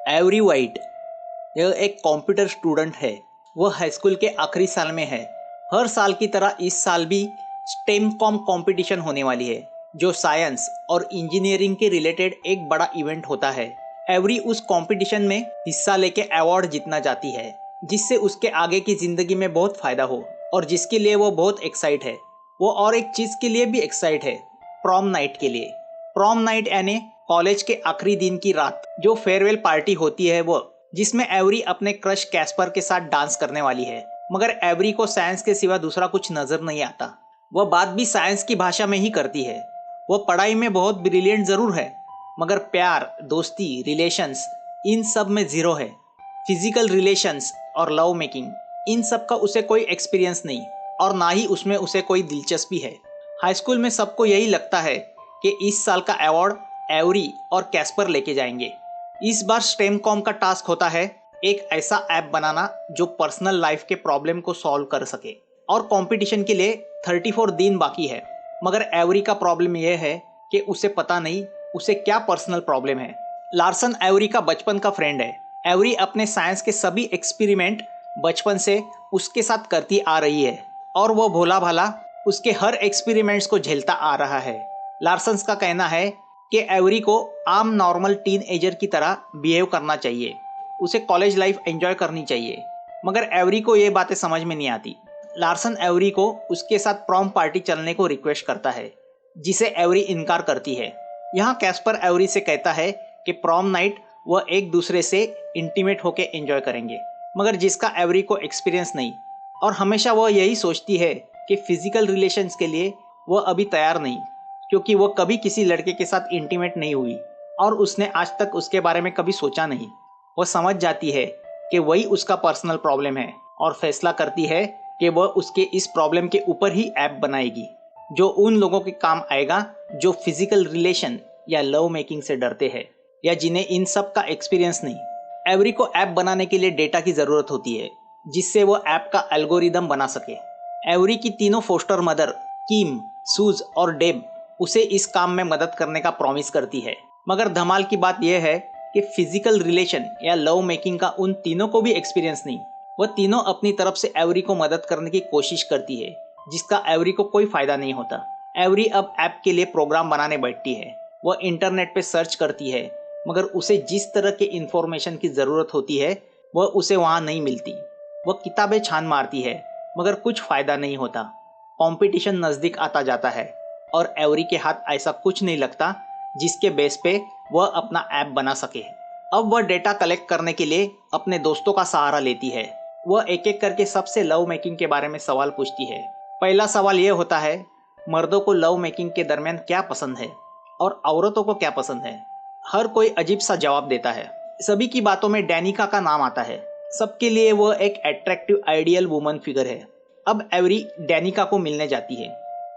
Every white यह एक computer student है। वह हाई स्कूल के आखिरी साल में है। हर साल की तरह इस साल भी स्टेम कॉम कंपटीशन होने वाली है, जो साइंस और इंजीनियरिंग के रिलेटेड एक बड़ा इवेंट होता है। एवरी उस कंपटीशन में हिस्सा लेके अवार्ड जीतना चाहती है, जिससे उसके आगे की जिंदगी में बहुत फायदा हो और जिसके लिए वो बहुत एक्साइट है। वो और एक चीज के लिए भी एक्साइट है, प्रॉम नाइट के लिए। प्रॉम नाइट यानी कॉलेज के आखिरी दिन की रात, जो फेयरवेल पार्टी होती है वो, जिसमें एवरी अपने क्रश कैस्पर के साथ डांस करने वाली है। मगर एवरी को साइंस के सिवा दूसरा कुछ नजर नहीं आता। वह बात भी साइंस की भाषा में ही करती है। वह पढ़ाई में बहुत ब्रिलियंट जरूर है, मगर प्यार, दोस्ती, रिलेशंस, इन सब में जीरो है। फिजिकल रिलेशंस और लव मेकिंग, इन सब का उसे कोई एक्सपीरियंस नहीं और ना ही उसमें उसे कोई दिलचस्पी है। हाई स्कूल में सबको यही लगता है कि इस साल का अवार्ड एवरी और कैस्पर लेके जाएंगे। इस बार स्टेम कॉम का टास्क होता है एक ऐसा ऐप बनाना जो पर्सनल लाइफ के प्रॉब्लम को सॉल्व कर सके। और कंपटीशन के लिए 34 दिन बाकी है। मगर एवरी का प्रॉब्लम यह है कि उसे पता नहीं उसे क्या पर्सनल प्रॉब्लम है। लार्सन एवरी का बचपन का फ्रेंड है। एवरी अपने साइंस के सभी एक्सपेरिमेंट बचपन से उसके साथ करती आ रही है और वो भोला भाला उसके हर एक्सपेरिमेंट्स को झेलता आ रहा है। लार्सन्स का कहना है कि एवरी को आम नॉर्मल टीन एजर की तरह बिहेव करना चाहिए, उसे कॉलेज लाइफ एंजॉय करनी चाहिए। मगर एवरी को ये बातें समझ में नहीं आती। लार्सन एवरी को उसके साथ प्रॉम पार्टी चलने को रिक्वेस्ट करता है, जिसे एवरी इनकार करती है। यहाँ कैस्पर एवरी से कहता है कि प्रॉम नाइट वह एक दूसरे से इंटीमेट होके एंजॉय करेंगे, मगर जिसका एवरी को एक्सपीरियंस नहीं। और हमेशा वह यही सोचती है कि फिजिकल रिलेशंस के लिए वह अभी तैयार नहीं, क्योंकि वह कभी किसी लड़के के साथ इंटीमेट नहीं हुई और उसने आज तक उसके बारे में कभी सोचा नहीं। वह समझ जाती है कि वही उसका पर्सनल प्रॉब्लम है और फैसला करती है कि वह उसके इस प्रॉब्लम के ऊपर ही ऐप बनाएगी, जो उन लोगों के काम आएगा जो फिजिकल रिलेशन या लव मेकिंग से डरते हैं या जिन्हें इन सब का एक्सपीरियंस नहीं। एवरी को ऐप बनाने के लिए डेटा की जरूरत होती है, जिससे वो ऐप का एल्गोरिदम बना सके। एवरी की तीनों फोस्टर मदर किम, सूज और डेब उसे इस काम में मदद करने का प्रॉमिस करती है। मगर धमाल की बात यह है कि फिजिकल रिलेशन या लव मेकिंग का उन तीनों को भी एक्सपीरियंस नहीं। वह तीनों अपनी तरफ से एवरी को मदद करने की कोशिश करती है, जिसका एवरी को कोई फायदा नहीं होता। एवरी अब ऐप के लिए प्रोग्राम बनाने बैठती है। वह इंटरनेट पे सर्च करती है, मगर उसे जिस तरह के इंफॉर्मेशन की जरूरत होती है वह उसे वहां नहीं मिलती। वह किताबें छान मारती है, मगर कुछ फायदा नहीं होता। कंपटीशन नजदीक आता जाता है और एवरी के हाथ ऐसा कुछ नहीं लगता जिसके बेस पे वह अपना ऐप बना सके। अब वह डेटा कलेक्ट करने के लिए अपने दोस्तों का सहारा लेती है। वह एक एक करके सबसे लव मेकिंग के बारे में सवाल पूछती है। पहला सवाल यह होता है, मर्दों को लव मेकिंग के दरमियान क्या पसंद है और औरतों को क्या पसंद है। हर कोई अजीब सा जवाब देता है। सभी की बातों में डैनिका का नाम आता है। सबके लिए वह एक अट्रैक्टिव आइडियल वुमन फिगर है। अब एवरी डैनिका को मिलने जाती है।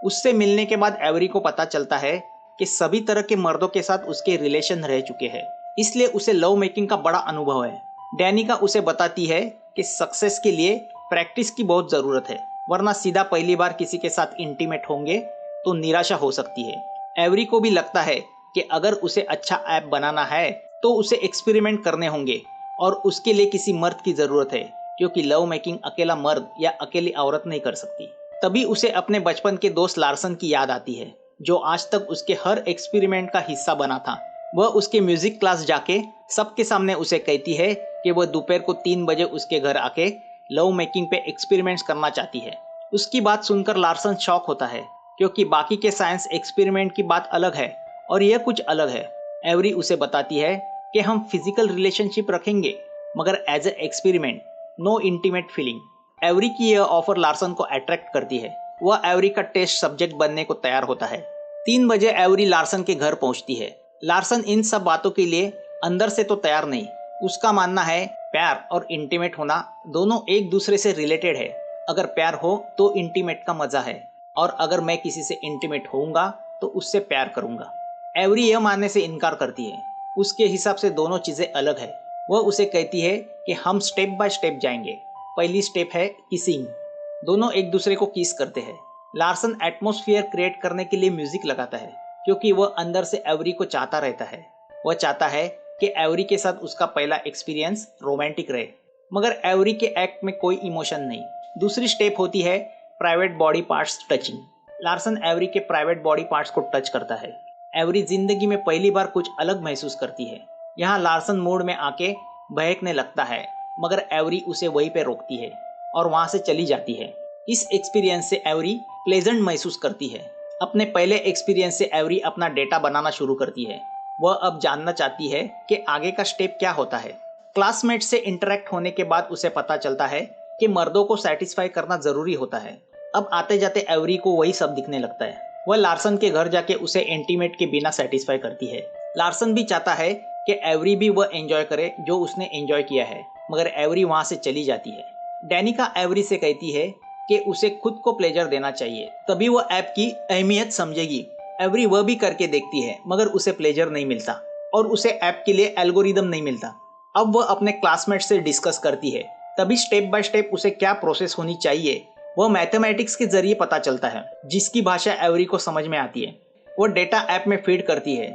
उससे मिलने के बाद एवरी को पता चलता है कि सभी तरह के मर्दों के साथ उसके रिलेशन रह चुके हैं, इसलिए उसे लव मेकिंग का बड़ा अनुभव है। डैनिका उसे बताती है कि सक्सेस के लिए प्रैक्टिस की बहुत जरूरत है, वरना सीधा पहली बार किसी के साथ इंटीमेट होंगे तो निराशा हो सकती है। एवरी को भी लगता है कि अगर उसे अच्छा ऐप बनाना है तो उसे एक्सपेरिमेंट करने होंगे और उसके लिए किसी मर्द की जरूरत है, क्योंकि लव मेकिंग अकेला मर्द या अकेली औरत नहीं कर सकती। तभी उसे अपने बचपन के दोस्त लार्सन की याद आती है, जो आज तक उसके हर एक्सपेरिमेंट का हिस्सा बना था। वह उसके म्यूजिक क्लास जाके सबके सामने उसे कहती है कि वह दोपहर को 3 बजे उसके घर आके लव मेकिंग पे एक्सपेरिमेंट्स करना चाहती है। उसकी बात सुनकर लार्सन शॉक होता है, क्योंकि बाकी के साइंस एक्सपेरिमेंट की बात अलग है और यह कुछ अलग है। एवरी उसे बताती है कि हम फिजिकल रिलेशनशिप रखेंगे, मगर as a experiment, no intimate feeling. Every की यह ऑफर लार्सन को अट्रैक्ट करती है। वह एवरी का टेस्ट सब्जेक्ट बनने को तैयार होता है। 3 बजे एवरी लार्सन के घर पहुंचती है। लार्सन इन सब बातों के लिए अंदर से तो तैयार नहीं। उसका मानना है प्यार और इंटीमेट होना दोनों एक दूसरे से रिलेटेड है। अगर प्यार हो तो इंटीमेट का मजा है, और अगर मैं किसी से इंटीमेट होऊंगा तो उससे प्यार करूंगा। एवरी यह मानने से इनकार करती है। उसके हिसाब से दोनों चीजें अलग है। वह उसे कहती है कि हम स्टेप बाय स्टेप जाएंगे। पहली स्टेप है किसिंग। दोनों एक दूसरे को किस करते हैं। लार्सन एटमॉस्फेयर क्रिएट करने के लिए म्यूजिक लगाता है, क्योंकि वह अंदर से एवरी को चाहता रहता है। वह चाहता है कि एवरी के साथ उसका पहला एक्सपीरियंस रोमांटिक रहे, मगर एवरी के एक्ट में कोई इमोशन नहीं। दूसरी स्टेप होती है private body parts touching. Larsen every के प्राइवेट बॉडी पार्ट्स को टच करता है। एवरी जिंदगी में पहली बार कुछ अलग महसूस करती है। यहाँ लार्सन मूड में आके बहकने लगता है, मगर एवरी उसे वहीं पे रोकती है और वहां से चली जाती है। इस एक्सपीरियंस से एवरी प्लेजेंट महसूस करती है। अपने पहले एक्सपीरियंस से एवरी अपना डेटा बनाना शुरू करती है। वह अब जानना चाहती है कि आगे का स्टेप क्या होता है। क्लासमेट से इंटरेक्ट होने के बाद उसे पता चलता है कि मर्दों को सेटिस्फाई करना जरूरी होता है। अब आते जाते एवरी को वही सब दिखने लगता है। वह लार्सन के घर जाके उसे इंटीमेट के बिना सेटिस्फाई करती है। लार्सन भी चाहता है कि एवरी भी वह एंजॉय करे जो उसने एंजॉय किया है, मगर एवरी वहां से चली जाती है। डैनिका एवरी से कहती है कि उसे खुद को प्लेजर देना चाहिए, तभी वह ऐप की अहमियत समझेगी। एवरी वह भी करके देखती है, मगर उसे प्लेजर नहीं मिलता और उसे ऐप के लिए एल्गोरिदम नहीं मिलता। अब वह अपने क्लासमेट से डिस्कस करती है, तभी स्टेप बाय स्टेप उसे क्या प्रोसेस होनी चाहिए वह मैथमेटिक्स के जरिए पता चलता है, जिसकी भाषा एवरी को समझ में आती है। वह डेटा ऐप में फीड करती है।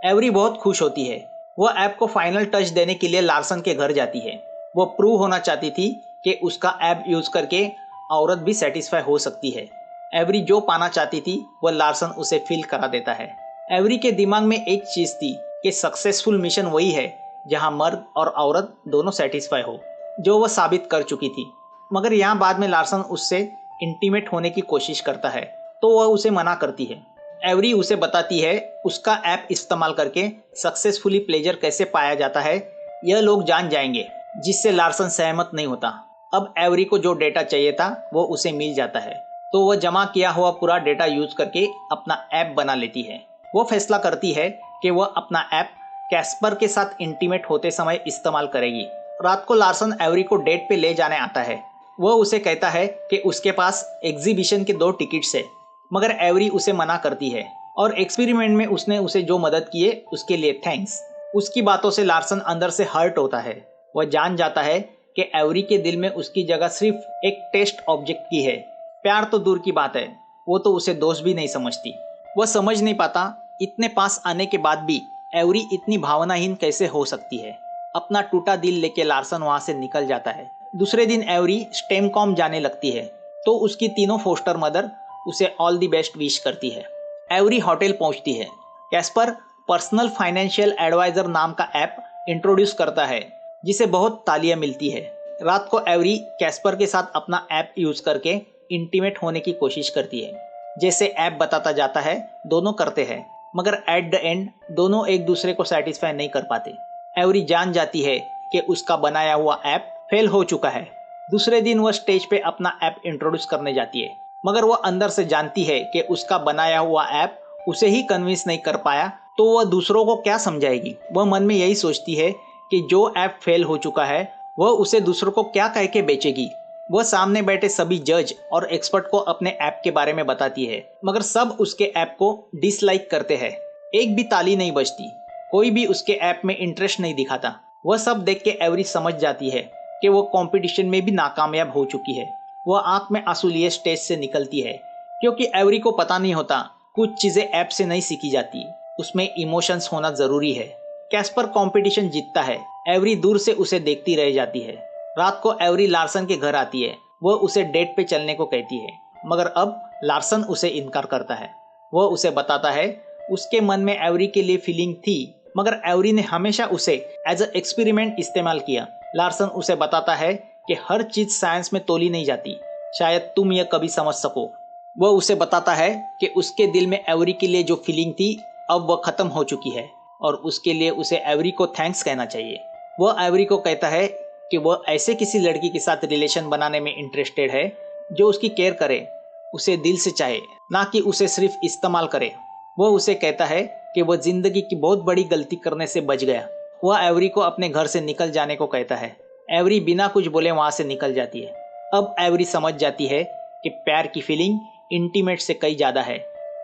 एवरी बहुत खुश होती है। वह ऐप को फाइनल टच देने के लिए लार्सन के घर जाती है। वह प्रूव होना चाहती थी कि उसका ऐप यूज करके औरत भी सेटिस्फाई हो सकती है। एवरी जो पाना चाहती थी वह लार्सन उसे फील करा देता है। एवरी के दिमाग में एक चीज थी कि सक्सेसफुल मिशन वही है जहां मर्द और औरत दोनों सेटिस्फाई हो, जो वह साबित कर चुकी थी। मगर यहाँ बाद में लार्सन उससे इंटीमेट होने की कोशिश करता है, तो वह उसे मना करती है। एवरी उसे बताती है उसका ऐप इस्तेमाल करके सक्सेसफुली प्लेजर कैसे पाया जाता है यह लोग जान जाएंगे, जिससे लार्सन सहमत नहीं होता। अब एवरी को जो डेटा चाहिए था वो उसे मिल जाता है, तो वह जमा किया हुआ पूरा डेटा यूज करके अपना ऐप बना लेती है। वो फैसला करती है कि वह अपना ऐप कैस्पर के साथ इंटीमेट होते समय इस्तेमाल करेगी। रात को लार्सन एवरी को डेट पे ले जाने आता है। वह उसे कहता है कि उसके पास एग्जीबिशन के 2 टिकट्स है, मगर एवरी उसे मना करती है और एक्सपेरिमेंट में उसने उसे जो मदद किए उसके लिए थैंक्स। उसकी बातों से लार्सन अंदर से हर्ट होता है। वह जान जाता है कि एवरी के दिल में उसकी जगह सिर्फ एक टेस्ट ऑब्जेक्ट की है। प्यार तो दूर की बात है, वो तो उसे दोस्त भी नहीं समझती। वह समझ नहीं पाता इतने पास आने के बाद भी एवरी इतनी भावनाहीन कैसे हो सकती है। अपना टूटा दिल लेके लार्सन वहां से निकल जाता है। दूसरे दिन एवरी स्टेमकॉम जाने लगती है, तो उसकी तीनों फोस्टर मदर उसे ऑल द बेस्ट विश करती है। एवरी होटल पहुंचती है। कैस्पर पर्सनल फाइनेंशियल एडवाइजर नाम का ऐप इंट्रोड्यूस करता है, जिसे बहुत तालियां मिलती है। रात को एवरी कैस्पर के साथ अपना ऐप यूज करके इंटीमेट होने की कोशिश करती है। जैसे ऐप बताता जाता है दोनों करते हैं, मगर एट द एंड दोनों एक दूसरे को सेटिस्फाई नहीं कर पाते। एवरी जान जाती है कि उसका बनाया हुआ ऐप फेल हो चुका है। दूसरे दिन वह स्टेज पे अपना ऐप इंट्रोड्यूस करने जाती है, मगर वह अंदर से जानती है कि उसका बनाया हुआ ऐप उसे ही कन्विंस नहीं कर पाया, तो वह दूसरों को क्या समझाएगी। वह मन में यही सोचती है कि जो ऐप फेल हो चुका है वह उसे दूसरों को क्या कह के बेचेगी। वह सामने बैठे सभी जज और एक्सपर्ट को अपने ऐप के बारे में बताती है, मगर सब उसके ऐप को डिसलाइक करते हैं। एक भी ताली नहीं बजती, कोई भी उसके ऐप में इंटरेस्ट नहीं दिखाता। वह सब देख के एवरी समझ जाती है कि वो कंपटीशन में भी नाकामयाब हो चुकी है। वह आंख में आंसू लिए स्टेज से निकलती है, क्योंकि एवरी को पता नहीं होता कुछ चीजें ऐप से नहीं सीखी जाती, उसमें इमोशंस होना जरूरी है। कैस्पर कंपटीशन जीतता है। एवरी दूर से उसे देखती रह जाती है। रात को एवरी लार्सन के घर आती है। वह उसे डेट पे चलने को कहती है, मगर अब लार्सन उसे इनकार करता है। वह उसे बताता है उसके मन में एवरी के लिए फीलिंग थी, मगर एवरी ने हमेशा उसे एज अ एक्सपेरिमेंट इस्तेमाल किया। लार्सन उसे बताता है कि हर चीज साइंस में तोली नहीं जाती, शायद तुम यह कभी समझ सको। वह उसे बताता है कि उसके दिल में एवरी के लिए जो फीलिंग थी अब वह खत्म हो चुकी है और उसके लिए उसे एवरी को थैंक्स कहना चाहिए। वह एवरी को कहता है कि वह ऐसे किसी लड़की के साथ रिलेशन बनाने में इंटरेस्टेड है जो उसकी केयर करे, उसे दिल से चाहे, ना कि उसे सिर्फ इस्तेमाल करे। वह उसे कहता है कि वह जिंदगी की बहुत बड़ी गलती करने से बच गया। वह एवरी को अपने घर से निकल जाने को कहता है। एवरी बिना कुछ बोले वहां से निकल जाती है। अब एवरी समझ जाती है कि प्यार की फीलिंग इंटीमेट से कई ज्यादा है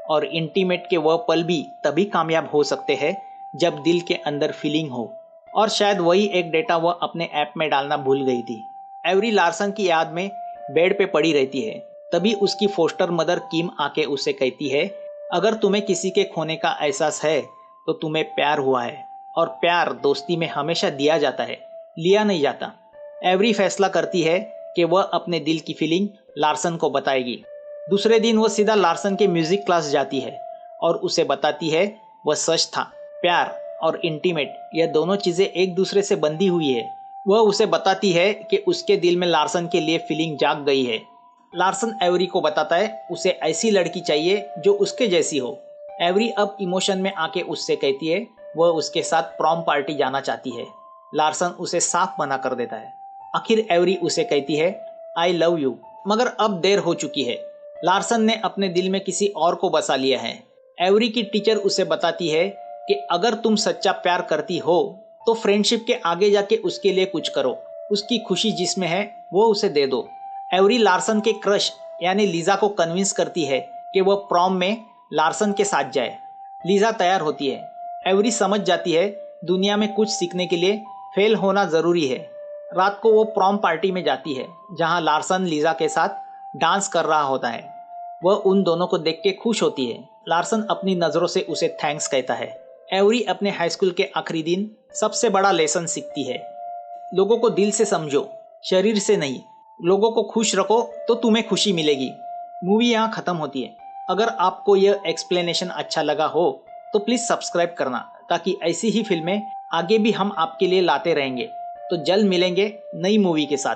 और इंटीमेट के वह पल भी तभी कामयाब हो सकते हैं जब दिल के अंदर फीलिंग हो। और शायद वही एक डेटा वह अपने ऐप में डालना भूल गई थी। एवरी लार्सन की याद में बेड पे पड़ी रहती है। तभी उसकी फोस्टर मदर किम आके उसे कहती है, अगर तुम्हें किसी के खोने का एहसास है तो तुम्हें प्यार हुआ है और प्यार दोस्ती में हमेशा दिया जाता है, लिया नहीं जाता। एवरी फैसला करती है कि वह अपने दिल की फीलिंग लार्सन को बताएगी। दूसरे दिन वह सीधा लार्सन के म्यूजिक क्लास जाती है और उसे बताती है वह सच था। प्यार और इंटीमेट यह दोनों चीजें एक दूसरे से बंधी हुई है। वह उसे बताती है कि उसके दिल में लार्सन के लिए फीलिंग जाग गई है। लार्सन एवरी को बताता है उसे ऐसी लड़की चाहिए जो उसके जैसी हो। एवरी अब इमोशन में आके उससे कहती है वह उसके साथ प्रॉम पार्टी जाना चाहती है। लार्सन उसे साफ मना कर देता है। आखिर एवरी उसे कहती है आई लव यू, मगर अब देर हो चुकी है। लार्सन ने अपने दिल में किसी और को बसा लिया है। एवरी की टीचर उसे बताती है कि अगर तुम सच्चा प्यार करती हो तो फ्रेंडशिप के आगे जाके उसके लिए कुछ करो, उसकी खुशी जिसमें है वो उसे दे दो। एवरी लार्सन के क्रश यानी लीजा को कन्विंस करती है कि वह प्रॉम में लार्सन के साथ जाए। लीजा तैयार होती है। एवरी समझ जाती है दुनिया में कुछ सीखने के लिए फेल होना जरूरी है। रात को वो प्रॉम पार्टी में जाती है जहां लार्सन लीजा के साथ डांस कर रहा होता है। वह उन दोनों को देख के खुश होती है। लार्सन अपनी नज़रों से उसे थैंक्स कहता है। एवरी अपने हाई स्कूल के आखिरी दिन सबसे बड़ा लेसन सीखती है। लोगों को दिल से समझो, शरीर से नहीं। लोगों को खुश रखो तो तुम्हें खुशी मिलेगी। मूवी यहाँ ख़त्म होती है। अगर आपको यह एक्सप्लेनेशन अच्छा लगा हो तो प्लीज़ सब्सक्राइब करना, ताकि ऐसी ही फिल्में आगे भी हम आपके लिए लाते रहेंगे। तो जल्द मिलेंगे नई मूवी के साथ।